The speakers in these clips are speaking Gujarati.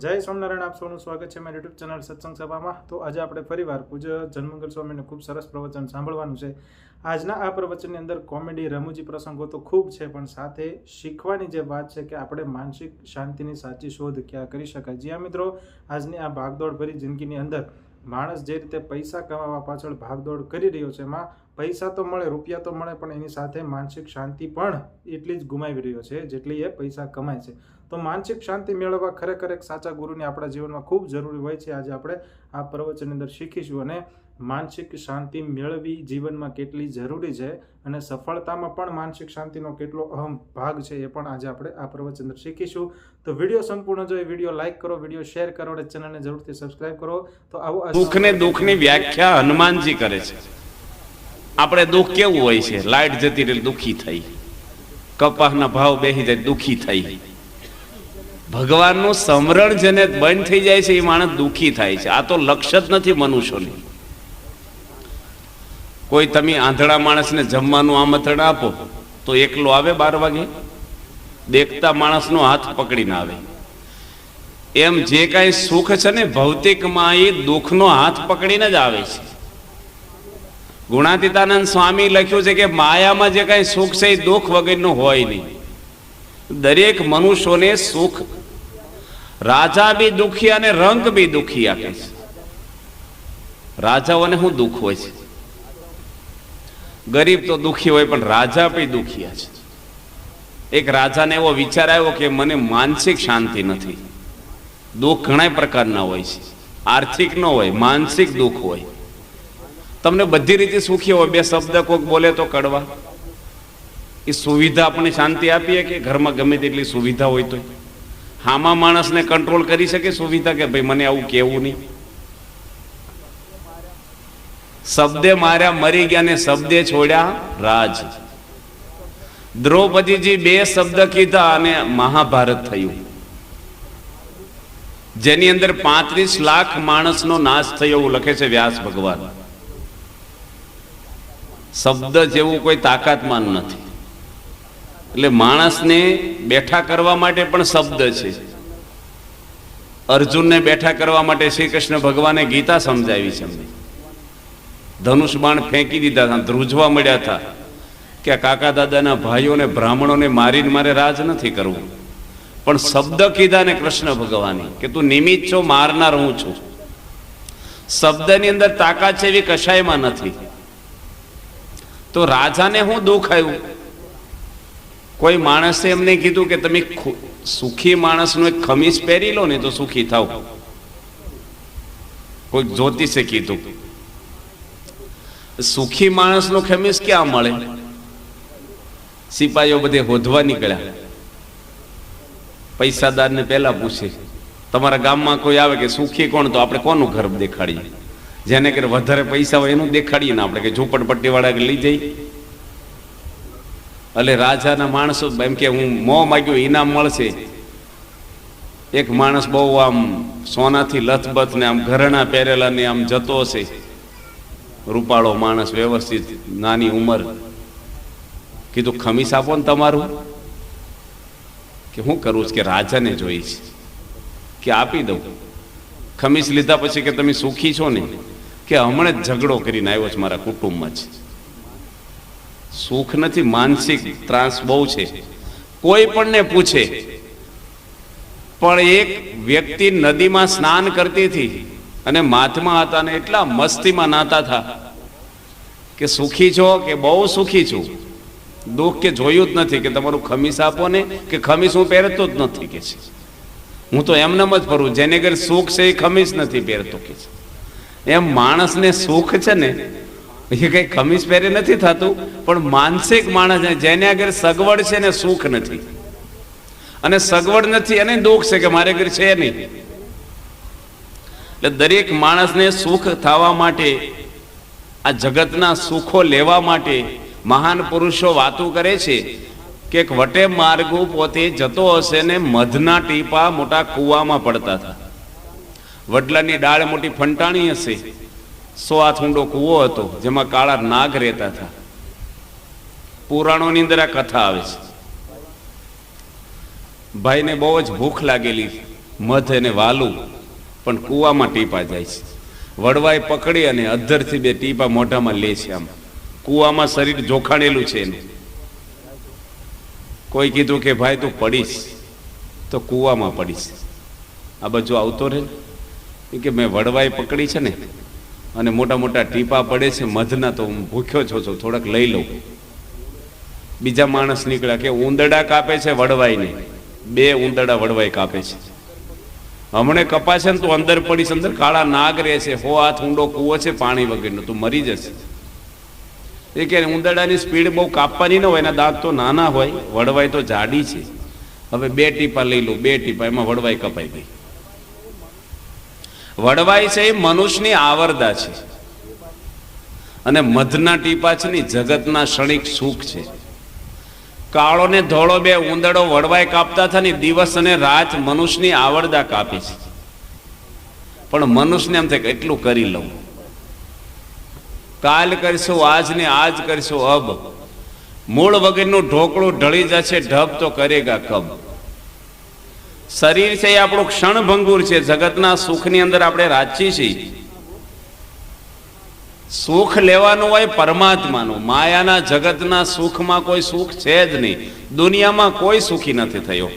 જય સ્વામિનારાયણ, આપ સૌનું સ્વાગત છે મારી યુટ્યુબ ચેનલ સત્સંગ સભામાં। તો આજે આપણે ફરીવાર પૂજ્ય જનમંગલ સ્વામીનું ખૂબ સરસ પ્રવચન સાંભળવાનું છે। આજના આ પ્રવચનની અંદર કોમેડી રમૂજી પ્રસંગો તો ખૂબ છે, પણ સાથે શીખવાની જે વાત છે કે આપણે માનસિક શાંતિની સાચી શોધ ક્યાં કરી શકાય। જ્યાં મિત્રો આજની આ ભાગદોડ ભરી જિંદગીની અંદર માણસ જે રીતે પૈસા કમાવા પાછળ ભાગદોડ કરી રહ્યો છે, એમાં પૈસા તો મળે, રૂપિયા તો મળે, પણ એની સાથે માનસિક શાંતિ પણ એટલી જ ગુમાવી રહ્યો છે જેટલી એ પૈસા કમાય છે। તો માનસિક શાંતિ મેળવવા ખરેખર એક સાચા ગુરુની આપણા જીવનમાં ખૂબ જરૂરી હોય છે। આજે આપણે આ પ્રવચનની અંદર શીખીશું અને માનસિક શાંતિ મેળવવી જીવનમાં કેટલી જરૂરી છે અને સફળતામાં પણ માનસિક શાંતિનો કેટલો અહમ ભાગ છે એ પણ આજે આપણે આ પ્રવચન અંદર શીખીશું। તો વિડીયો સંપૂર્ણ જોઈ, વિડીયો લાઈક કરો, વિડીયો શેર કરો અને ચેનલને જરૂરથી સબસ્ક્રાઇબ કરો। તો આવો દુઃખની વ્યાખ્યા હનુમાનજી કરે છે। આપણે દુઃખ કેવું હોય છે? લાઈટ જતી રહી દુઃખી થઈ, કપાસના ભાવ બેસી જાય દુઃખી થઈ, ભગવાનનું સ્મરણ જેને બંધ થઈ જાય છે એ માણસ દુઃખી થાય છે। આ તો લક્ષ્ય જ નથી મનુષ્યની। કોઈ તમે આંધળા માણસને જમવાનું આમંત્રણ આપો તો એકલો આવે 12 વાગે? દેખતા માણસનો હાથ પકડીને આવે। એમ જે કાંઈ સુખ છે ને ભૌતિકમાં એ દુઃખનો હાથ પકડીને જ આવે છે। ગુણાતીતાનંદ સ્વામી લખ્યું છે કે માયામાં જે કાંઈ સુખ છે એ દુઃખ વગરનું હોય નહીં। દરેક મનુષ્યોને સુખ, રાજા બી દુખી અને રંગ બી દુખી આપે છે। રાજાઓને શું દુઃખ હોય છે? ગરીબ તો દુખી હોય, પણ રાજા બી દુખિયા છે। એક રાજાને એવો વિચાર આવ્યો કે મને માનસિક શાંતિ નથી। દુઃખ ઘણા પ્રકારના હોય છે, આર્થિક ન હોય, માનસિક દુઃખ હોય। તમને બધી રીતે સુખી હોય, બે શબ્દ કોઈક બોલે તો કડવા, એ સુવિધા આપણને શાંતિ આપીએ કે ઘરમાં ગમે તેટલી સુવિધા હોય તો હામા માણસને કંટ્રોલ કરી શકે સુવિધા કે ભાઈ મને આવું કેવું નહીં? શબ્દે માર્યા મરી ગયા ને શબ્દે છોડ્યા રાજ। દ્રૌપદીજી બે શબ્દ કીધા અને મહાભારત થયું, જેની અંદર 35 લાખ માણસનો નાશ થયો એવું લખે છે વ્યાસ ભગવાન। શબ્દ જેવું કોઈ તાકાતમાન નથી। એટલે માણસને બેઠા કરવા માટે પણ શબ્દ છે। અર્જુનને બેઠા કરવા માટે શ્રી કૃષ્ણ ભગવાને ગીતા સમજાવી છે। ધનુષ બાણ ફેંકી દીધા હતા, ધ્રુજવા મળ્યા હતા કે કાકા દાદાના ભાઈઓને બ્રાહ્મણોને મારીને મારે રાજ નથી કરવું, પણ શબ્દ કીધા ને કૃષ્ણ ભગવાને કે તું નિમિત્ત છો, મારનાર હું છું। શબ્દની અંદર તાકાત છે એવી કશાયમાં નથી। તો રાજાને હું દુઃખ આવ્યું? કોઈ માણસે એમને કીધું કે તમે સુખી માણસનું એક ખમીસ પહેરી લો ને તો સુખી થાવ। કોઈ જ્યોતિષે કીધું સુખી માણસનો ખમીસ ક્યાં મળે? સિપાહીઓ બધે હોધવા નીકળ્યા। પૈસાદારને પહેલા પૂછે, તમારા ગામમાં કોઈ આવે કે સુખી કોણ? તો આપણે કોનું ઘર દેખાડીએ? જેને કે વધારે પૈસા હોય એનું દેખાડીએ ને આપણે કે ઝૂંપડપટ્ટી વાળા લઈ જઈએ। એટલે રાજાના માણસો એમ કે હું મોં માગ્યું ઇનામ મળશે। એક માણસ બહુ આમ સોનાથી લથબથ ને આમ ઘરેણા પહેરેલા ને આમ જતો હશે, રૂપાળો માણસ, વ્યવસ્થિત, નાની ઉંમર। કીધું ખમીસ આપો ને તમારું। કે હું કરું છું? કે રાજાને જોઈ છે કે આપી દઉં। ખમીસ લીધા પછી કે તમે સુખી છો ને? કે હમણાં જ ઝઘડો કરીને આવ્યો છે મારા કુટુંબમાં જ। સુખ નથી, માનસિક ત્રાસ બહુ છે। કોઈ પણ ને પૂછે, પણ એક વ્યક્તિ નદીમાં સ્નાન કરતી હતી અને મહાત્મા હતા ને એટલા મસ્તીમાં નાતા હતા કે સુખી છો? કે બહુ સુખી છું, દુઃખ કે જોયું જ નથી। કે તમારું ખમીસ આપો ને? કે ખમીસ હું પહેરતો જ નથી કે છે, હું તો એમનેમ જ ફરું, જેને ઘર સુખ છે એ ખમીસ નથી પહેરતો કે છે। એમ માણસને સુખ છે ને એ કઈ ખમીસ પહેરે નથી થતું, પણ માનસિક માણસ જેને આગળ સગવડ છે ને સુખ નથી, અને સગવડ નથી અને દુઃખ છે કે મારે ઘર છે નહીં। એટલે દરેક માણસને સુખ થવા માટે, આ જગતના સુખો લેવા માટે મહાન પુરુષો વાતો કરે છે કે એક વટે માર્ગો પોતે જતો હશે ને મધના ટીપા મોટા કૂવામાં પડતા હતા। વડલાની ડાળ મોટી ફંટાણી હશે, 100 હાથ ઊંડો કૂવો હતો જેમાં કાળા નાગ રહેતા હતા। પુરાણોની અંદર આ કથા આવે છે। ભાઈને બહુ જ ભૂખ લાગેલી, મધ એને વાલું, પણ કૂવામાં ટીપા જાય છે. વડવાઈ પકડી અને અધ્ધરથી બે ટીપા મોઢામાં લે છે. આમ કૂવામાં શરીર જોખાણેલું છે એનું. કોઈ કીધું કે ભાઈ તું પડીશ, તો કૂવામાં પડીશ. આ બાજુ આવતો રહે કે મેં વડવાઈ પકડી છે ને અને મોટા મોટા ટીપા પડે છે મધના, તો હું ભૂખ્યો છો થોડાક લઈ લઉં. બીજા માણસ નીકળ્યા કે ઉંદરડા કાપે છે વડવાઈને, 2 ઉંદરડા વડવાઈ કાપે છે. હમણે કપાશે ને તું અંદર પડીશ, અંદર કાળા નાગ રહે છે, 100 હાથ ઊંડો કૂવો છે પાણી વગરનો, તું મરી જશે. એ કે ઉંદરડાની સ્પીડ બહુ કાપવાની ન હોય, એના દાંત તો નાના હોય, વડવાઈ તો જાડી છે. હવે 2 ટીપા લઈ લો, 2 ટીપા, એમાં વડવાઈ કપાઈ ગઈ. વડવાઈ છે એ મનુષ્યની આવરદા છે, અને મધના ટીપા છે ને જગતના ક્ષણિક સુખ છે. કાળો ને ધોળો 2 ઉંદરડો વડવાઈ કાપતા હતા ને દિવસ અને રાત મનુષ્યની આવરદા કાપી છે. પણ મનુષ્યને એમ થાય કે એટલું કરી લઉં, કાલ કરશું આજ ને આજ કરશું અબ, મૂળ વગરનું ઢોકળું ઢળી જશે ઢબ તો કરેગા કબ. શરીર છે એ આપણું ક્ષણભંગુર છે. જગતના સુખની અંદર આપણે રાચી છીએ. સુખ લેવાનું હોય પરમાત્માનું, માયાના જગતના સુખમાં કોઈ સુખ છે જ નહીં. દુનિયામાં કોઈ સુખી નથી થયો.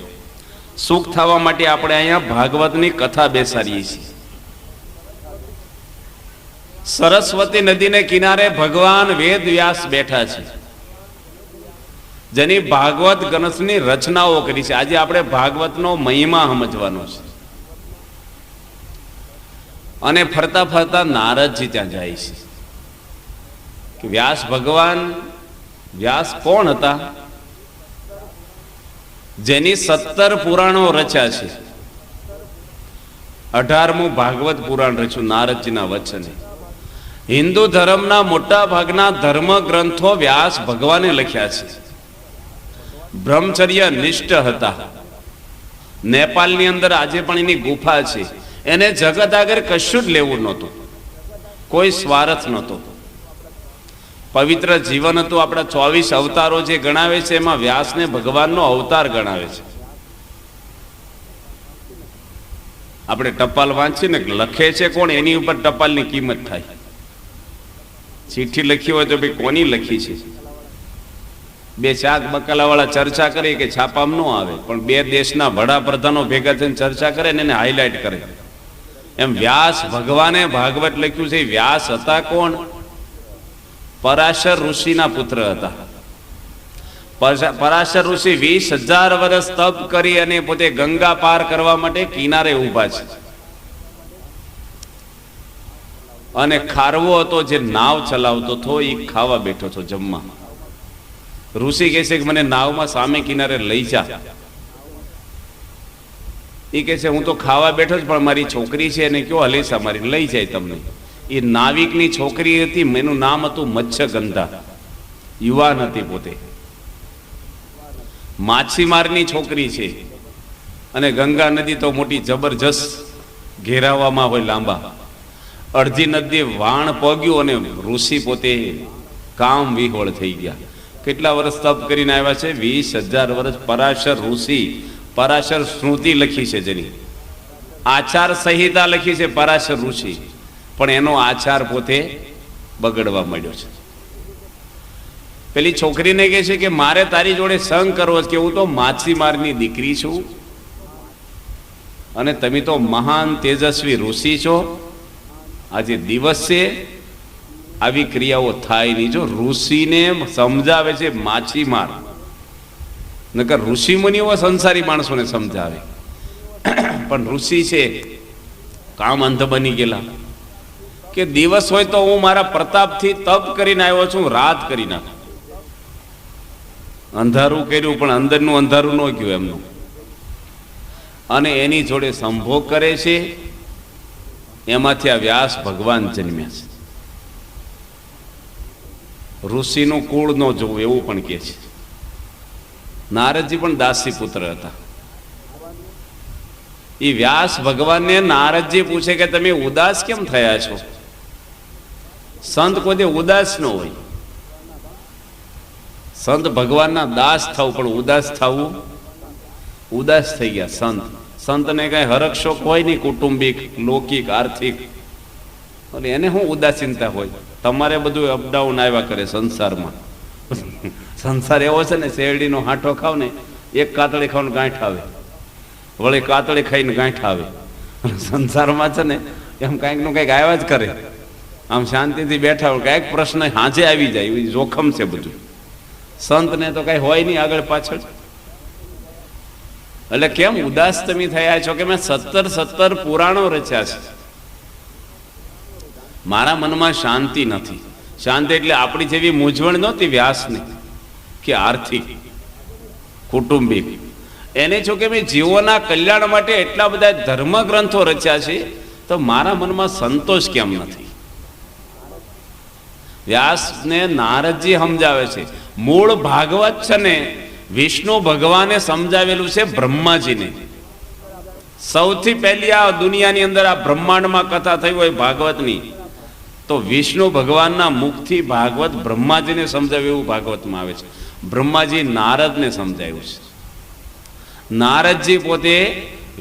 સુખ થવા માટે આપણે અહીંયા ભાગવતની કથા બેસાડીએ છીએ. સરસ્વતી નદીને કિનારે ભગવાન વેદ વ્યાસ બેઠા છે, જેની ભાગવત ગ્રંથની રચનાઓ કરી છે. આજે આપણે ભાગવતનો મહિમા સમજવાનો છે. અને ફરતા ફરતા નારદજી ત્યાં જાય છે કે વ્યાસ ભગવાન, વ્યાસ કોણ હતા? જેની 17 પુરાણો રચ્યા છે. 18મું ભાગવત પુરાણ રચ્યું નારદજીના વચને. હિન્દુ ધર્મના મોટા ભાગના ધર્મ ગ્રંથો વ્યાસ ભગવાને લખ્યા છે. બ્રહ્મચર્ય નિષ્ઠ હતા. નેપાળની અંદર આજે પણ એની ગુફા છે. એને જગત આગળ કશું જ લેવું નહોતું, કોઈ સ્વાર્થ નહોતો. પવિત્ર જીવન હતું. આપણા 24 અવતારો જે ગણાવે છે એમાં વ્યાસને ભગવાનનો અવતાર ગણાવે છે. આપણે ટપાલ વાંચીએ ને, લખે છે કોણ એની ઉપર ટપાલની કિંમત થાય. ચિઠ્ઠી લખી હોય તો ભાઈ કોની લખી છે? 2 શાક બકાલાવાળા ચર્ચા કરે કે છાપામાં ન આવે, પણ 2 દેશના વડાપ્રધાનો ભેગા થઈને ચર્ચા કરે ને એને હાઇલાઇટ કરે. એમ વ્યાસ ભગવાને ભાગવત લખ્યું છે. વ્યાસ હતા કોણ? પરાશર ઋષિના પુત્ર હતા. પરાશર ઋષિ 20,000 વર્ષ તપ કરી અને પોતે ગંગા પાર કરવા માટે કિનારે ઊભા છે. અને ખારવો હતો જે નાવ ચલાવતો હતો, એ ખાવા બેઠો હતો, જમવા. ઋષિ કહે છે કે મને નાવમાં સામે કિનારે લઈ જા. એ કહે છે હું તો ખાવા બેઠો જ, પણ મારી છોકરી છે એને કયો હલેસા મારી લઈ જાય તમને. એ નાવિકની છોકરી હતી, એનું નામ હતું મત્સ્યગંધા. યુવાન હતી, પોતે માછીમારની છોકરી છે. અને ગંગા નદી તો મોટી જબરજસ્ત ઘેરાવામાં હોય, લાંબા. અડધી નદી વાણ પગ્યું અને ઋષિ પોતે કામ વિહોળ થઈ ગયા. કેટલા વર્ષ તપ કરીને આવ્યા છે? 20,000 વર્ષ. પરાશર ઋષિ, પરાશર સ્મૃતિ લખી છે, જેની આચાર સંહિતા લખી છે પરાશર ઋષિ, પણ એનો આચાર પોતે બગડવા માંડ્યો છે. પેલી છોકરીને કહે છે કે મારે તારી જોડે સંગ કરવો છે, કે હું તો માછીમારની દીકરી છું અને તમે તો મહાન તેજસ્વી ઋષિ છો. આજે દિવસ છે, આવી ક્રિયાઓ થાય નહીં. જો ઋષિને સમજાવે છે માછીમાર, નકર ઋષિ મુનિઓ સંસારી માણસોને સમજાવે. પણ ઋષિ છે કામ અંધ બની ગયેલા કે દિવસ હોય તો હું મારા પ્રતાપથી તપ કરીને આવ્યો છું, રાત કરી નાખું. અંધારું કર્યું પણ અંદરનું અંધારું ન ગયું એમનું. અને એની જોડે સંભોગ કરે છે. એમાંથી આ વ્યાસ ભગવાન જન્મ્યા છે. ઋષિનું કુળ ન જોવું એવું પણ કહે છે. નારદજી પણ દાસી પુત્ર હતા. એ વ્યાસ ભગવાનને નારદજી પૂછે કે તમે ઉદાસ કેમ થયા છો? સંત કોઈ ઉદાસ ન હોય. સંત ભગવાનના દાસ થવું, પણ ઉદાસ થવું, ઉદાસ થઈ ગયા સંત. સંતને કઈ હરખ શોખ હોય નહીં, કુટુંબિક, લૌકિક, આર્થિક, અને એને શું ઉદાસીનતા હોય? તમારે બધું અપડાઉન આવ્યા કરે સંસારમાં. સંસાર એવો છે ને, શેરડીનો હાંઠો ખાવ ને, એક કાતળી ખાવ ને ગાંઠ આવે, વળી કાતળી ખાઈને ગાંઠ આવે. સંસારમાં છે ને એમ કાંઈક નું કંઈક આવ્યા જ કરે. આમ શાંતિથી બેઠા હોય, કાંઈક પ્રશ્ન હાજે આવી જાય, એવું જોખમ છે બધું. સંતને તો કઈ હોય નહીં આગળ પાછળ. એટલે કેમ ઉદાસ તમે થયા છો કે મેં 17 પુરાણો રચ્યા છે, મારા મનમાં શાંતિ નથી. શાંતિ એટલે આપણી જેવી મૂંઝવણ નહોતી વ્યાસની કે આર્થિક, કુટુંબિક. એને છો કે મેં જીવોના કલ્યાણ માટે એટલા બધા ધર્મ ગ્રંથો રચ્યા છે, તો મારા મનમાં સંતોષ કેમ નથી? વ્યાસને નારદજી સમજાવે છે. મૂળ ભાગવત છે ને વિષ્ણુ ભગવાને સમજાવેલું છે બ્રહ્માજીને. સૌથી પહેલી આ દુનિયાની અંદર આ બ્રહ્માંડમાં કથા થઈ હોય ભાગવતની, તો વિષ્ણુ ભગવાનના મુખથી ભાગવત બ્રહ્માજીને સમજાવ્યું એવું ભાગવતમાં આવે છે. બ્રહ્માજી નારદને સમજાવ્યું છે. નારદજી પોતે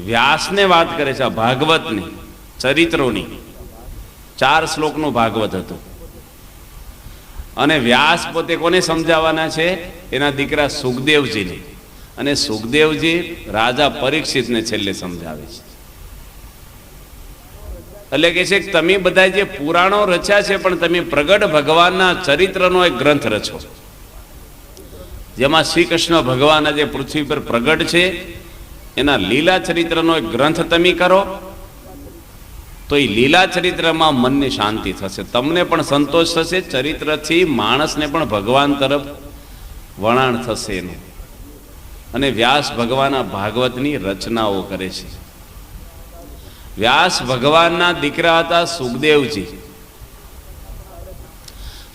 વ્યાસને વાત કરે છે આ ભાગવતની, ચરિત્રોની. 4 શ્લોકનું ભાગવત હતું. અને વ્યાસ પોતે કોને સમજાવવાના છે? એના દીકરા સુખદેવજીને. અને સુખદેવજી રાજા પરીક્ષિતને છેલ્લે સમજાવે છે. એટલે કે છે કે તમે બધા જે પુરાણો રચ્યા છે, પણ તમે પ્રગટ ભગવાનના ચરિત્રનો એક ગ્રંથ રચો, જેમાં શ્રી કૃષ્ણ ભગવાન જે પૃથ્વી પર પ્રગટ છે એના લીલા ચરિત્રનો એક ગ્રંથ તમે કરો, તો એ લીલા ચરિત્રમાં મનને શાંતિ થશે, તમને પણ સંતોષ થશે, ચરિત્રથી માણસને પણ ભગવાન તરફ વળાણ થશે એનું. અને વ્યાસ ભગવાન આ ભાગવતની રચનાઓ કરે છે. વ્યાસ ભગવાનના દીકરા હતા સુખદેવજી.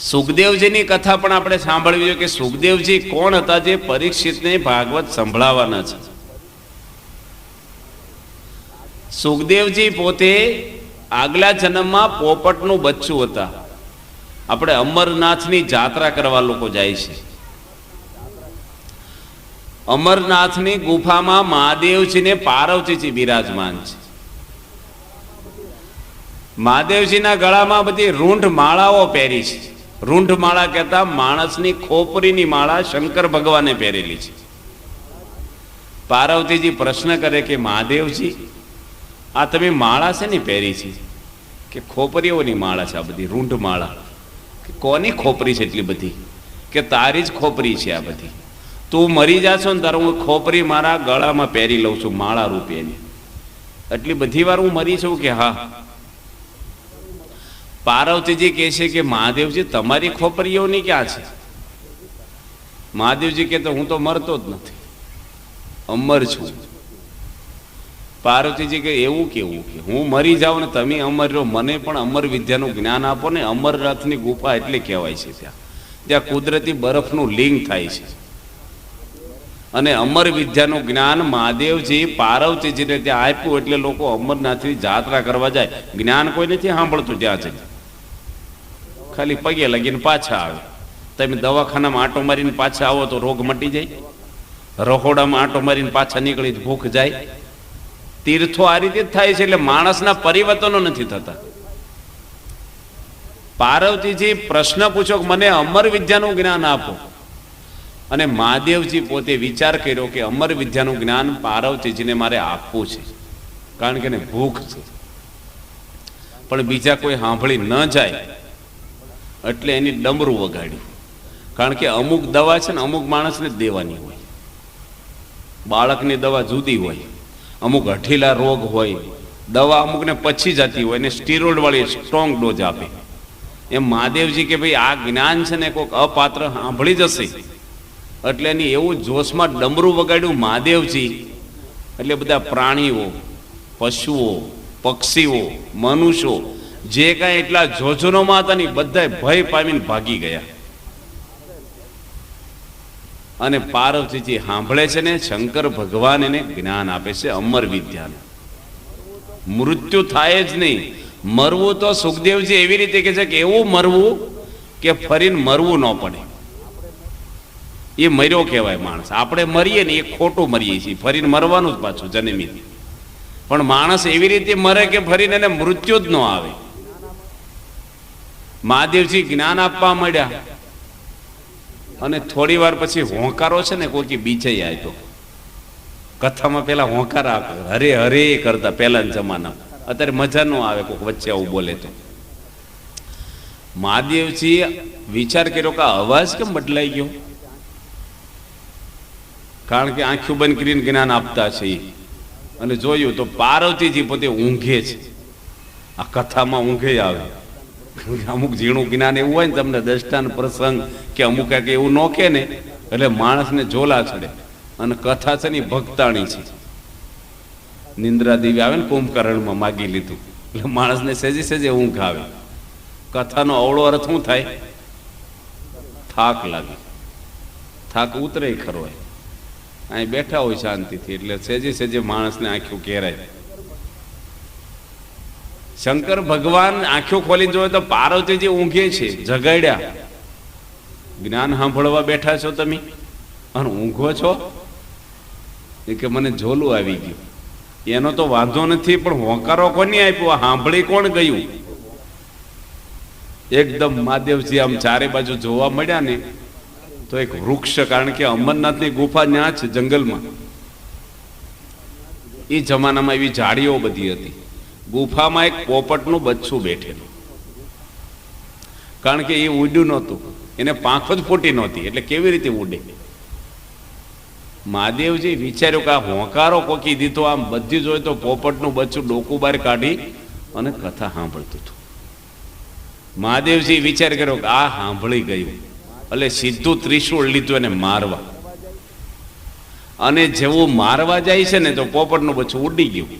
સુખદેવજીની કથા પણ આપણે સાંભળવી જોઈએ કે સુખદેવજી કોણ હતા જે પરીક્ષિતને ભાગવત સંભળાવવાના છે. સુખદેવજી પોતે આગલા જન્મમાં પોપટનું બચ્ચું હતા. આપણે અમરનાથની જાત્રા કરવા લોકો જાય છે. અમરનાથની ગુફામાં મહાદેવજીને પાર્વતીજી બિરાજમાન છે. મહાદેવજીના ગળામાં બધી રૂંઢ માળાઓ પહેરી છે. રૂંઢ માળા કહેતા માણસની ખોપરીની માળા શંકર ભગવાને પહેરેલી છે. પાર્વતીજી પ્રશ્ન કરે કે મહાદેવજી, આ તમે માળા છે ને પહેરી છે? કે ખોપરીઓની માળા છે આ બધી, રૂંઢ માળા. કે કોની ખોપરી છે એટલી બધી? કે તારી જ ખોપરી છે આ બધી. તું મરી જાશો ને તારું હું ખોપરી મારા ગળામાં પહેરી લઉં છું માળા રૂપિયાની. એટલી બધી વાર હું મરી છું? કે હા. પાર્વતીજી કહે છે કે મહાદેવજી તમારી ખોપરીઓની ક્યાં છે? મહાદેવજી કહે તો હું તો મરતો જ નથી, અમર છું. પાર્વતીજી કે એવું કેવું કે હું મરી જાઉં ને તમે અમર રહો, મને પણ અમર વિદ્યાનું જ્ઞાન આપો ને. અમરનાથની ગુફા એટલે કહેવાય છે જ્યાં કુદરતી બરફનું લિંગ થાય છે. અને અમર વિદ્યાનું જ્ઞાન મહાદેવજી પાર્વતીજીને ત્યાં આપ્યું, એટલે લોકો અમરનાથની જાત્રા કરવા જાય. જ્ઞાન કોઈ નથી સાંભળતું ત્યાં જઈને, ખાલી પગે લગીને પાછા આવે. તમે દવાખાનામાં આંટો મારીને પાછા આવો તો રોગ મટી જાય, રહોડામાં આંટો મારીને પાછા નીકળી ભૂખ જાય. તીર્થો આ રીતે જ થાય છે, એટલે માણસના પરિવર્તનો નથી થતા. પાર્વતીજી પ્રશ્ન પૂછો કે મને અમર વિદ્યાનું જ્ઞાન આપો. અને મહાદેવજી પોતે વિચાર કર્યો કે અમર વિદ્યાનું જ્ઞાન પાર્વતીજીને મારે આપવું છે, કારણ કે એને ભૂખ છે. પણ બીજા કોઈ સાંભળી ન જાય એટલે એની ડમરું વગાડ્યું. કારણ કે અમુક દવા છે ને અમુક માણસને જ દેવાની હોય. બાળકની દવા જુદી હોય, અમુક હઠીલા રોગ હોય, દવા અમુકને પછી જતી હોય, એને સ્ટીરોઇડ વાળી સ્ટ્રોંગ ડોઝ આપે. એમ મહાદેવજી કે ભાઈ આ જ્ઞાન છે ને કોઈક અપાત્ર સાંભળી જશે, એટલે એની એવું જોશમાં ડમરું વગાડ્યું મહાદેવજી. એટલે બધા પ્રાણીઓ, પશુઓ, પક્ષીઓ, મનુષ્યો જે કાંઈ એટલા જોજનોમાં હતા ને બધા ભય પામીને ભાગી ગયા. અને પાર્વતીજી સાંભળે છે ને શંકર ભગવાન એને જ્ઞાન આપે છે અમર વિદ્યાનું. મૃત્યુ થાય જ નહીં. મરવું તો સુખદેવજી એવી રીતે કહે છે કે એવું મરવું કે ફરીને મરવું ન પડે. એ મર્યો કહેવાય માણસ. આપણે મરીએ ને એ ખોટું મરીએ છીએ, ફરીને મરવાનું જ પાછું જન્મી. પણ માણસ એવી રીતે મરે કે ફરીને એને મૃત્યુ જ ન આવે. મહાદેવજી જ્ઞાન આપવા માંડ્યા અને થોડી વાર પછી હોંકારો છે ને કોઈ બીજાઈ આવ્યો. કથામાં પેલા હોંકારા હરે હરે કરતા પહેલાના જમાનામાં. અત્યારે મજા ન આવે કોઈ વચ્ચે આવું બોલે તો. મહાદેવજી વિચાર કર્યો કે અવાજ કેમ બદલાઈ ગયો, કારણ કે આંખો બંધ કરીને જ્ઞાન આપતા છે અને જોયું તો પાર્વતીજી પોતે ઊંઘે છે. આ કથામાં ઊંઘે આવે. અમુક ઝીણું જ્ઞાન એવું હોય ને તમને દષ્ટાન પ્રસંગ કે અમુક કે એવું ન કે ને એટલે માણસને ઝોલા ચડે. અને કથા છે ને ભક્તાણી છે. નિંદ્રા દેવી આવે ને કુંભકર્ણમાં માગી લીધું એટલે માણસને સેજે સેજે ઊંઘ આવે. કથાનો અવળો અર્થ શું થાય? થાક લાગે. થાક ઉતરે ખરો હોય. અહીં બેઠા હોય શાંતિથી એટલે સેજે સેજે માણસને આંખો ઘેરાય. શંકર ભગવાન આંખો ખોલી જોવે તો પાર્વતીજી ઊંઘે છે. જગાડ્યા, જ્ઞાન સાંભળવા બેઠા છો તમે અને ઊંઘો છો? એ કે મને ઝોલું આવી ગયું. એનો તો વાંધો નથી, પણ હોંકારો કોની આપ્યો? સાંભળી કોણ ગયું? એકદમ મહાદેવજી આમ ચારે બાજુ જોવા મળ્યા ને તો એક વૃક્ષ, કારણ કે અમરનાથની ગુફા ત્યાં છે જંગલમાં. એ જમાનામાં એવી ઝાડીઓ બધી હતી. ગુફામાં એક પોપટનું બચ્ચું બેઠેલું, કારણ કે એ ઉડ્યું નહોતું, એને પાંખો જ ફૂટી નહોતી, એટલે કેવી રીતે ઉડે? મહાદેવજી વિચાર્યું કે આ હોંકારો કોકી દીધો. આમ બધી જોઈ તો પોપટનું બચ્ચું ડોકું બહાર કાઢી અને કથા સાંભળતું હતું. મહાદેવજી વિચાર કર્યો કે આ સાંભળી ગયું, એટલે સીધું ત્રિશૂળ લીધું એને મારવા. અને જેવું મારવા જાય છે ને તો પોપટનું બચ્ચું ઉડી ગયું.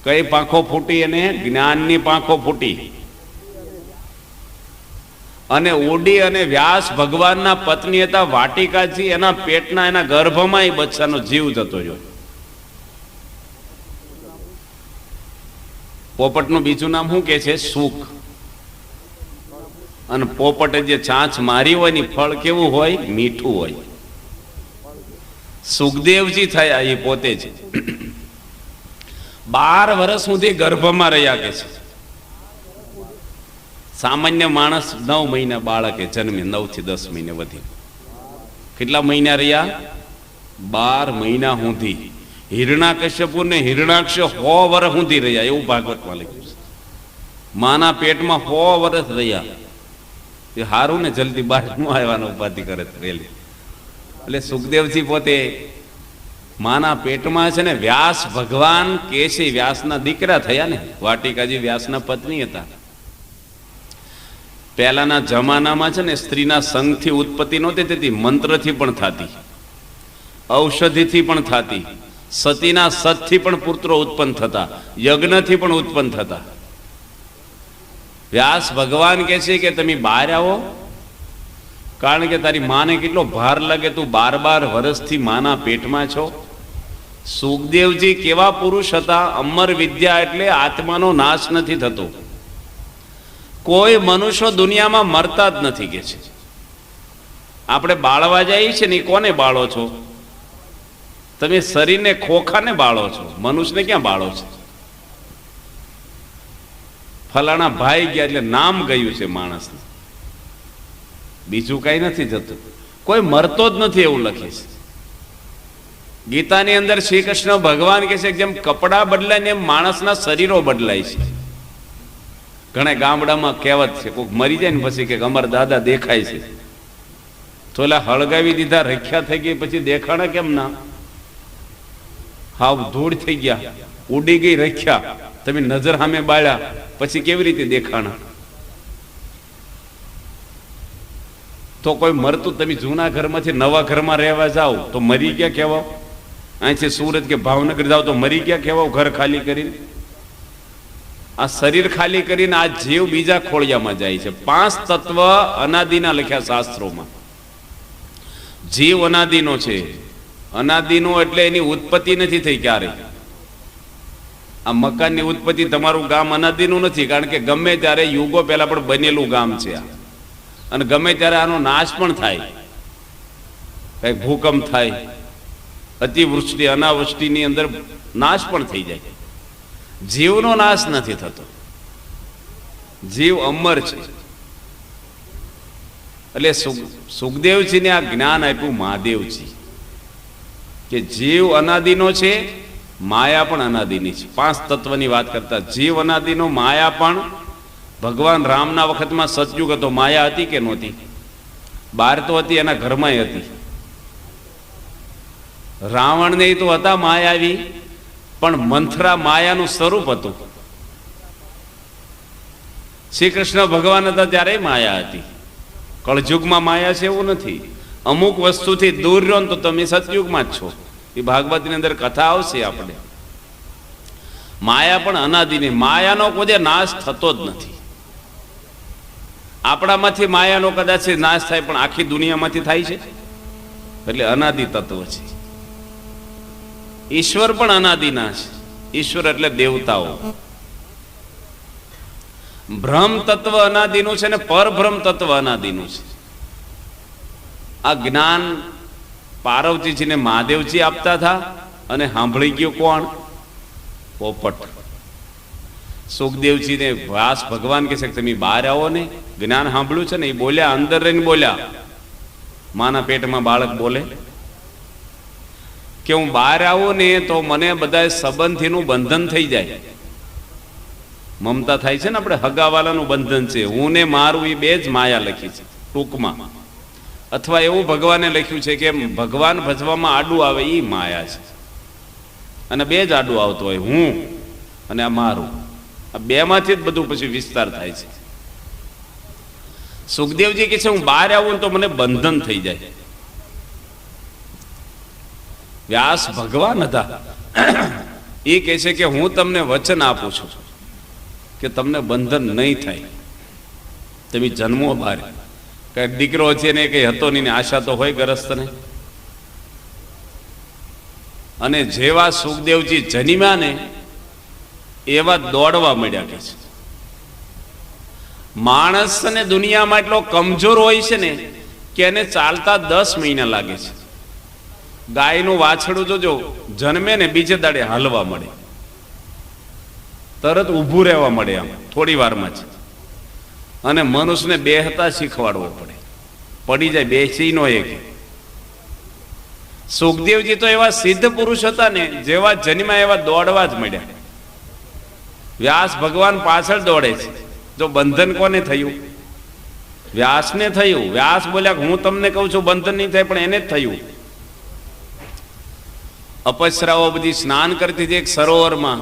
કઈ પાંખો ફૂટી? એને જ્ઞાનની પાંખો ફૂટી. અને ઉડી અને વ્યાસ ભગવાનના પત્ની હતા વાટિકાજી, એના પેટના એના ગર્ભમાં એ બચ્ચાનો જીવ જતો રહ્યો. પોપટનું બીજું નામ શું કે છે? સુખ. અને પોપટે જે ચાંચ મારી હોય ને ફળ કેવું હોય? મીઠું હોય. સુખદેવજી થયા એ પોતે જ 12 વર્ષ સુધી ગર્ભમાં રહ્યા કે છે. સામાન્ય માણસ 9 મહિના બાળકે જન્મે, 9 થી 10 મહિને વધી. કેટલા મહિના રહ્યા? 12 મહિના સુધી. હિરણાકશ્યપુ ને હિરણાક્ષ 100 વર્ષ સુધી રહ્યા, એવું ભાગવતમાં લખ્યું છે. માના પેટમાં 100 વર્ષ રહ્યા. એ હારું ને જલ્દી બહાર ન આવવાનો ઉપાધિ કરે રેલી. એટલે સુખદેવજી પોતે માના પેટમાં છે ને વ્યાસ ભગવાન કેશી વ્યાસના દીકરા થયા ને. વાટિકાજી વ્યાસના પત્ની હતા. પહેલાના જમાનામાં છે ને સ્ત્રીના સંગથી ઉત્પત્તિ નહોતી થતી, મંત્રથી પણ થતી, ઔષધિથી પણ થતી, સતીના સતથી પણ પુત્રો ઉત્પન્ન થતા, યજ્ઞથી પણ ઉત્પન્ન થતા. વ્યાસ ભગવાન કહે છે કે તમે બહાર આવો, કારણ કે તારી માને કેટલો ભાર લાગે, તું 12 વર્ષથી માના પેટમાં છો. સુખદેવજી કેવા પુરુષ હતા? અમર વિદ્યા એટલે આત્માનો નાશ નથી થતો. કોઈ મનુષ્ય દુનિયામાં મરતા જ નથી કે છે. આપણે બાળવા જઈએ છીએ ને, કોને બાળો છો? તમે શરીરને ખોખાને બાળો છો, મનુષ્યને ક્યાં બાળો છો? ફલાણા ભાઈ ગયા એટલે નામ ગયું છે માણસને, બીજું કઈ નથી જતું. કોઈ મરતો જ નથી એવું લખે છે. ગીતાની અંદર શ્રી કૃષ્ણ ભગવાન કહે છે જેમ કપડાં બદલાય ને એમ માણસના શરીરો બદલાય છે. ઘણા ગામડામાં કહેવત છે, કોઈક મરી જાય ને પછી કે અમારા દાદા દેખાય છે, તો એટલે હળગાવી દીધા, રખ્યા થઈ ગઈ, પછી દેખાણા કેમ ના? હાવ ધૂળ થઈ ગયા, ઉડી ગઈ રખ્યા, તમે નજર સામે બાળ્યા, પછી કેવી રીતે દેખાણા? તો કોઈ મરતું, તમે જૂના ઘરમાંથી નવા ઘરમાં રહેવા જાઓ તો મરી ગયા કહેવાઓ. અહીંથી સુરત કે ભાવનગર જાઓ તો મરી ગયા કહેવાઓ, ઘર ખાલી કરીને. આ શરીર ખાલી કરીને આ જીવ બીજા ખોળિયામાં જાય છે. 5 તત્વ અનાદિના લખ્યા શાસ્ત્રોમાં. જીવ અનાદિનો છે. અનાદિનો એટલે એની ઉત્પત્તિ નથી થઈ ક્યારે. આ મકાનની ઉત્પત્તિ, તમારું ગામ અનાદિનું નથી, કારણ કે ગમે ત્યારે યુગો પહેલા પણ બનેલું ગામ છે આ. અને ગમે ત્યારે આનો નાશ પણ થાય, કઈ ભૂકંપ થાય, અતિવૃષ્ટિ અનાવૃષ્ટિની અંદર નાશ પણ થઈ જાય. જીવનો નાશ નથી થતો, જીવ અમર છે. એટલે સુખદેવજીને આ જ્ઞાન આપ્યું મહાદેવજી કે જીવ અનાદિનો છે, માયા પણ અનાદિની છે. 5 તત્વની વાત કરતા જીવ અનાદિનો, માયા પણ. ભગવાન રામના વખતમાં સતયુગ હતો, માયા હતી કે નહોતી? બહાર તો હતી, એના ઘરમાં હતી. રાવણને તો હતા માયાવી, પણ મંથરા માયાનું સ્વરૂપ હતું. શ્રી કૃષ્ણ ભગવાન હતા ત્યારે માયા હતી. કળયુગમાં માયા છે એવું નથી. અમુક વસ્તુથી દૂર રહો ને તો તમે સતયુગમાં જ છો. એ ભાગવતની અંદર કથા આવશે આપણે. માયા પણ અનાદિની, માયાનો કોઈ નાશ થતો જ નથી. આપણામાંથી માયાનો કદાચ નાશ થાય, પણ આખી દુનિયામાંથી થાય છે. એટલે અનાદિ તત્વ છે. ઈશ્વર પણ અનાદિના છે. ઈશ્વર એટલે દેવતાઓ. બ્રહ્મ તત્વ અનાદિનું છે ને પરબ્રહ્મ તત્વ અનાદિનું છે. આ જ્ઞાન પાર્વતીજીને મહાદેવજી આપતા હતા, અને સાંભળી ગયો કોણ? પોપટ. સુખદેવજીને વ્યાસ ભગવાન કહે છે કે તમે બહાર આવો ને, જ્ઞાન સાંભળ્યું છે ને. એ બોલ્યા, અંદર રહીને બોલ્યા. માના પેટમાં બાળક બોલે કે હું બહાર આવું ને તો મને બધા સંબંધીનું બંધન થઈ જાય. મમતા થાય છે ને આપણે, હગાવાલાનું બંધન છે. હું ને મારું એ બે જ માયા લખી છે ટૂંકમાં. અથવા એવું ભગવાને લખ્યું છે કે ભગવાન ભજવામાં આડું આવે એ માયા છે, અને બે જ આડું આવતો હોય, હું અને આ મારું. આ બેમાંથી જ બધું પછી વિસ્તાર થાય છે. સુખદેવજી કહે છે હું બહાર આવું તો મને બંધન થઈ જાય. વ્યાસ ભગવાન હતા, એ કહે છે કે હું તમને વચન આપું છું કે તમને બંધન નહીં થાય. તમે જન્મો બહાર, કઈ દીકરો છે ને કઈ હતો નહીં, આશા તો હોય ગરસ્તને. અને જેવા સુખદેવજી જન્મ્યા ને એવા દોડવા મળ્યા. કે છે માણસને દુનિયામાં એટલો કમજોર હોય છે ને કે એને ચાલતા 10 મહિના લાગે છે. ગાયનું વાછડું જોજો, જન્મે ને બીજે દાડે હાલવા મળે, તરત ઊભું રહેવા મળે આમ થોડી વારમાં જ. અને મનુષ્યને બેહતા શીખવાડવો પડે, પડી જાય બેસી નો એક. સુખદેવજી તો એવા સિદ્ધ પુરુષ હતા ને, જેવા જન્મ્યા એવા દોડવા જ મળ્યા. વ્યાસ ભગવાન પાછળ દોડે છે. જો બંધન કોને થયું? વ્યાસને થયું. વ્યાસ બોલ્યા હું તમને કહું છું બંધન નહીં થાય, પણ એને જ થયું. અપસરાઓ બધી સ્નાન કરતી હતી એક સરોવરમાં.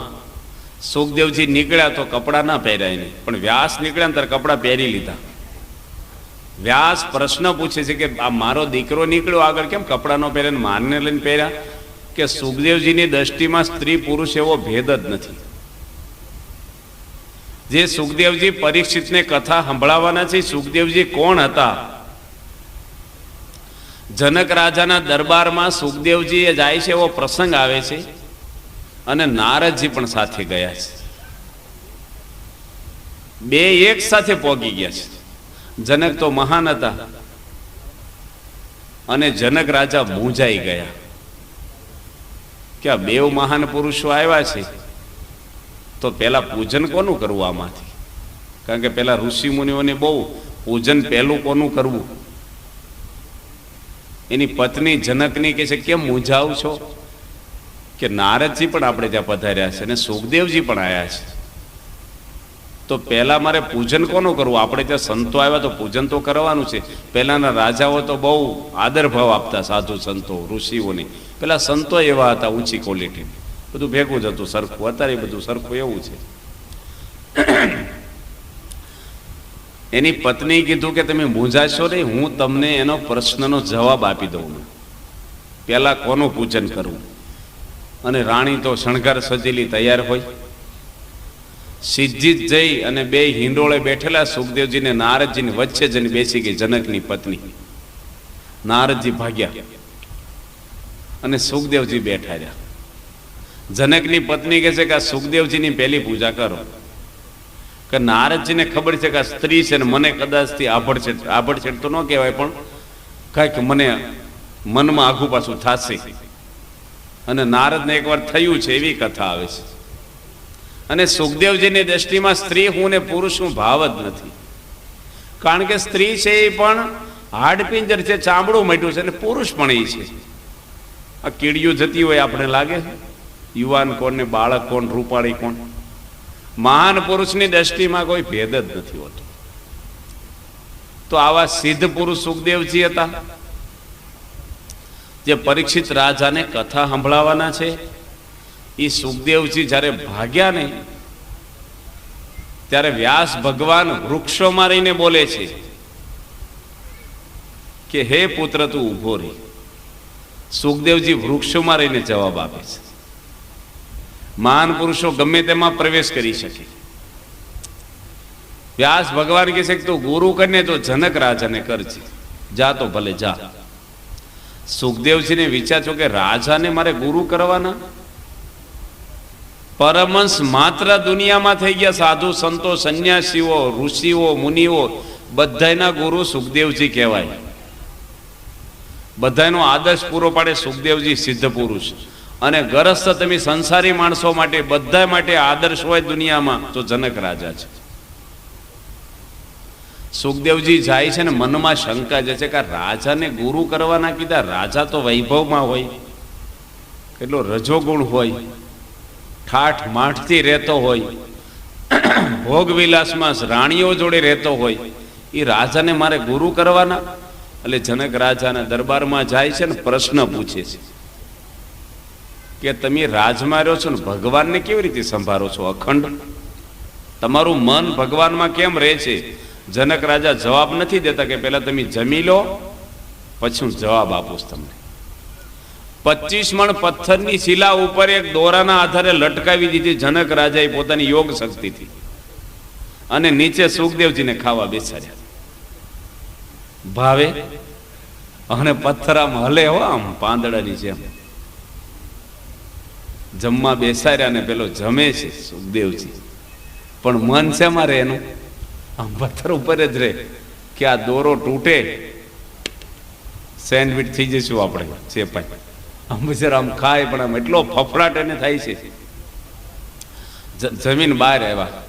સુખદેવજી નીકળ્યા તો કપડાં ના પહેર્યા એને, પણ વ્યાસ નીકળ્યા ને ત્યારે કપડાં પહેરી લીધા. વ્યાસ પ્રશ્ન પૂછે છે કે આ મારો દીકરો નીકળ્યો આગળ કેમ કપડાં ન પહેર્યા, માનને લઈને પહેર્યા? કે સુખદેવજીની દ્રષ્ટિમાં સ્ત્રી પુરુષ એવો ભેદ જ નથી. જે સુખદેવજી પરીક્ષિતને કથા સંભળાવવાના છે, સુખદેવજી કોણ હતા? જનક રાજાના દરબારમાં સુખદેવજી એ જાય છે, એવો પ્રસંગ આવે છે, અને નારદજી પણ સાથે ગયા છે. બે એક સાથે પહોંચી ગયા છે. જનક તો મહાન હતા, અને જનક રાજા મૂંઝાઈ ગયા કે આ બે મહાન પુરુષો આવ્યા છે, તો પેલા પૂજન કોનું કરવું આમાંથી? કારણ કે પેલા ઋષિ મુનિઓને બહુ પૂજન પહેલું કોનું કરવું? એની પત્ની જનકની કહે છે કેમ મૂંઝાવ છો? કે નારદજી પણ આપણે ત્યાં પધાર્યા છે અને સુખદેવજી પણ આવ્યા છે, તો પહેલા મારે પૂજન કોનું કરવું? આપણે ત્યાં સંતો આવ્યા તો પૂજન તો કરવાનું છે. પહેલાના રાજાઓ તો બહુ આદર ભાવ આપતા, સાધુ સંતો ઋષિઓને. પેલા સંતો એવા હતા ઊંચી ક્વોલિટી, બધું ભેગું જ હતું સરખું. અત્યારે બધું સરખું એવું છે. એની પત્ની કીધું કે તમે મૂંઝાશો નહીં, હું તમને એનો પ્રશ્નનો જવાબ આપી દઉં. પેલા કોનું પૂજન કરવું? અને રાણી તો શણગાર સજેલી તૈયાર હોય, સીધી જ જઈ અને બે હિંડોળે બેઠેલા સુખદેવજીને નારદજીની વચ્ચે જઈને બેસી ગઈ જનકની પત્ની. નારદજી ભાગ્યા અને સુખદેવજી બેઠા રહ્યા. જનકની પત્ની કહે છે કે આ સુખદેવજીની પહેલી પૂજા કરો. કે નારદજીને ખબર છે કે આ સ્ત્રી છે ને મને કદાચથી આભડછેડ તો ન કહેવાય, પણ કાંઈક મને મનમાં આઘું પાછું થશે. અને નારદને એકવાર થયું છે એવી કથા આવે છે. અને સુખદેવજીની દ્રષ્ટિમાં સ્ત્રી હું ને પુરુષ હું ભાવ જ નથી. કારણ કે સ્ત્રી છે એ પણ હાડપિંજર છે, ચામડું મટ્યું છે, અને પુરુષ પણ એ છે. આ કીડીયું જતી હોય આપણે લાગે, યુવાન કોણ ને બાળક કોણ, રૂપાળી કોણ. મહાન પુરુષની દ્રષ્ટિમાં કોઈ ભેદ જ નથી હોતો. તો આવા સિદ્ધ પુરુષ સુખદેવજી હતા, જે પરીક્ષિત રાજાને કથા સંભળાવવાના છે. એ સુખદેવજી જ્યારે ભાગ્યા ને ત્યારે વ્યાસ ભગવાન વૃક્ષોમાં રહીને બોલે છે કે હે પુત્ર તું ઊભો રહી. સુખદેવજી વૃક્ષોમાં રહીને જવાબ આપે છે. મહાન પુરુષો ગમે તેમાં પ્રવેશ કરી શકે. વ્યાસ ભગવાન કહે છે કે તું ગુરુ કરીને તો જનક રાજાને કરજે, જા તો ભલે જા. સુખદેવજીને વિચાર છો કે રાજાને મારે ગુરુ કરવાના? પરમહંસ માત્ર દુનિયામાં થઈ ગયા, સાધુ સંતો સંન્યાસીઓ ઋષિઓ મુનિઓ બધાના ગુરુ સુખદેવજી કહેવાય. બધાનો આદર્શ પૂરો પાડે સુખદેવજી સિદ્ધ પુરુષ. અને ગરસ્ત તમે સંસારી માણસો માટે બધા માટે આદર્શ હોય દુનિયામાં તો જનક રાજા છે. સુખદેવજી જાય છે ને મનમાં શંકા જે છે કે રાજાને ગુરુ કરવાના કીધા. રાજા તો વૈભવમાં હોય, કેટલો રજોગુણ હોય, ઠાઠ માઠથી રહેતો હોય, ભોગ વિલાસમાં રાણીઓ જોડે રહેતો હોય. એ રાજાને મારે ગુરુ કરવાના? એટલે જનક રાજાના દરબારમાં જાય છે ને પ્રશ્ન પૂછે છે કે તમે રાજમાં રહ્યો છો ને ભગવાનને કેવી રીતે સંભાળો છો અખંડ? તમારું મન ભગવાનમાં કેમ રહે છે? જનક રાજા જવાબ નથી દેતા કે પહેલા તમે જમી લો પછી હું જવાબ આપું તમને. 25 મણ પથ્થરની શિલા ઉપર એક દોરાના આધારે લટકાવી દીધી જનક રાજાએ પોતાની યોગ શક્તિથી, અને નીચે સુખદેવજીને ખાવા બેસાડ્યા. ભાવે અને પથ્થર આમ હલે હો, આમ પાંદડાની જેમ જમવા બેસાડ્યા ને પેલો જમે છે સુખદેવજી, પણ મન છે મારે એનું આમ પથ્થર ઉપર જ રહે કે આ દોરો તૂટે સેન્ડવિચ થઈ જશું આપણે ચેપાઈ. આમ બિચારા આમ ખાય પણ આમ એટલો ફફડાટ એને થાય છે. જમીન બહાર આવ્યા.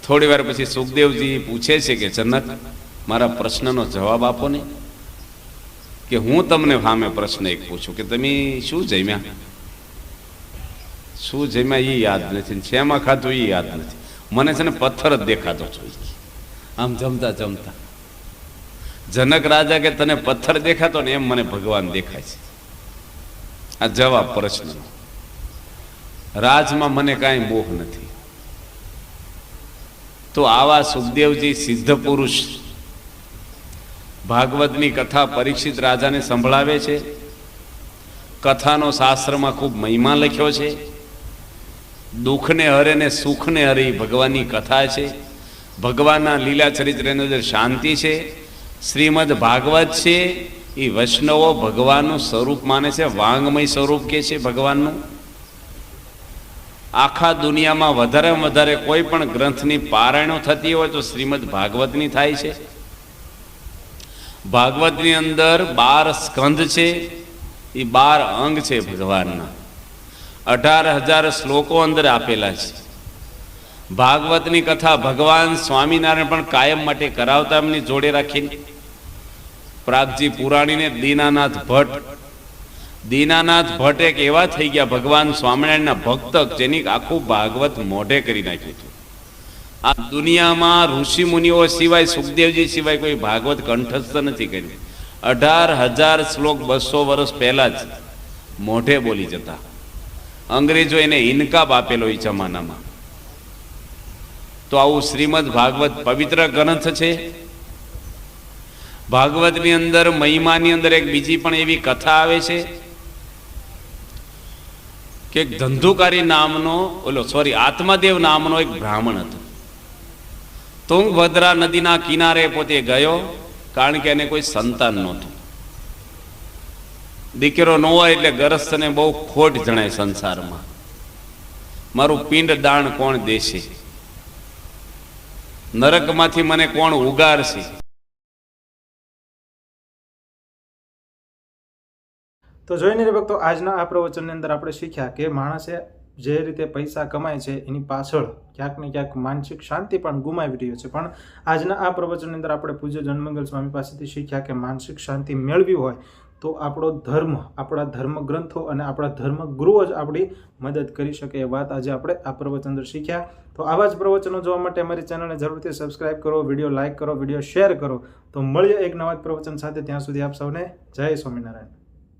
થોડી વાર પછી સુખદેવજી પૂછે છે કે જનક મારા પ્રશ્નનો જવાબ આપો ને. કે હું તમને સામે પ્રશ્ન એક પૂછું કે તમે શું જમ્યા? શું જમ્યા એ યાદ નથી, શેમાં ખાધું એ યાદ નથી. મને છે ને પથ્થર જ દેખાતો જોઈએ આમ જમતા જમતા. જનક રાજા કે તને પથ્થર દેખાતો ને એમ મને ભગવાન દેખાય છે. આ જવાબ પ્રશ્નનો. રાજમાં મને કાંઈ મોહ નથી. તો આવા સુખદેવજી સિદ્ધ પુરુષ ભાગવતની કથા પરીક્ષિત રાજાને સંભળાવે છે. કથાનો શાસ્ત્રમાં ખૂબ મહિમા લખ્યો છે. દુઃખને હરે ને સુખને હરે ભગવાનની કથા છે. ભગવાનના લીલા ચરિત્રની અંદર શાંતિ છે. શ્રીમદ ભાગવત છે એ વૈષ્ણવો ભગવાનનું સ્વરૂપ માને છે, વાંગમય સ્વરૂપ કે છે ભગવાનનું. આખા દુનિયામાં વધારેમાં વધારે કોઈ પણ ગ્રંથની પારાયણો થતી હોય તો શ્રીમદ ભાગવતની થાય છે. ભાગવતની અંદર 12 સ્કંદ છે, એ 12 અંગ છે ભગવાનના. 18,000 શ્લોકો અંદર આપેલા છે. ભાગવતની કથા ભગવાન સ્વામિનારાયણ પણ કાયમ માટે કરાવતા એમની જોડે રાખીને. પ્રાગજી પુરાણીને દીનાનાથ ભટ્ટ એક એવા થઈ ગયા ભગવાન સ્વામિનારાયણના ભક્ત જેની આખું ભાગવત મોઢે કરી નાખ્યું હતું. આ દુનિયામાં ઋષિ મુનિઓ સિવાય સુખદેવજી સિવાય કોઈ ભાગવત કંઠસ્થ નથી કર્યું. 18,000 શ્લોક 200 વર્ષ પહેલા જ મોઢે બોલી જતા. અંગ્રેજો એને ઇનકાબ આપેલો એ જમાનામાં. તો આવું શ્રીમદ ભાગવત પવિત્ર ગ્રંથ છે. ભાગવતની અંદર મહિમાની અંદર એક બીજી પણ એવી કથા આવે છે કે ધંધુકારી નામનો આત્માદેવ નામનો એક બ્રાહ્મણ હતો. તુંગભદ્રા નદીના કિનારે પોતે ગયો, કારણ કે એને કોઈ સંતાન નહોતું. દીકરો ન હોય એટલે ગરસ્થને બહુ ખોટ જણાય સંસારમાં. મારું પિંડ દાન કોણ દેશે? નરકમાંથી મને કોણ ઉગારશે? તો જોઈને ભક્તો, આજના આ પ્રવચનની અંદર આપણે શીખ્યા કે માણસે જે રીતે પૈસા કમાય છે એની પાછળ ક્યાંક ને ક્યાંક માનસિક શાંતિ પણ ગુમાવી રહ્યો છે. પણ આજના આ પ્રવચનની અંદર આપણે પૂજ્ય જનમંગલ સ્વામી પાસેથી શીખ્યા કે માનસિક શાંતિ મેળવી હોય તો આપણો ધર્મ, આપણા ધર્મ ગ્રંથો અને આપણા ધર્મ ગુરુઓ જ આપણી મદદ કરી શકે. એ વાત આજે આપણે આ પ્રવચન અંદર શીખ્યા. તો આવા જ પ્રવચનો જોવા માટે અમારી ચેનલને જરૂરથી સબસ્ક્રાઇબ કરો, વિડીયો લાઇક કરો, વિડીયો શેર કરો. તો મળીએ એક નવા જ પ્રવચન સાથે. ત્યાં સુધી આપ સૌને જય સ્વામિનારાયણ.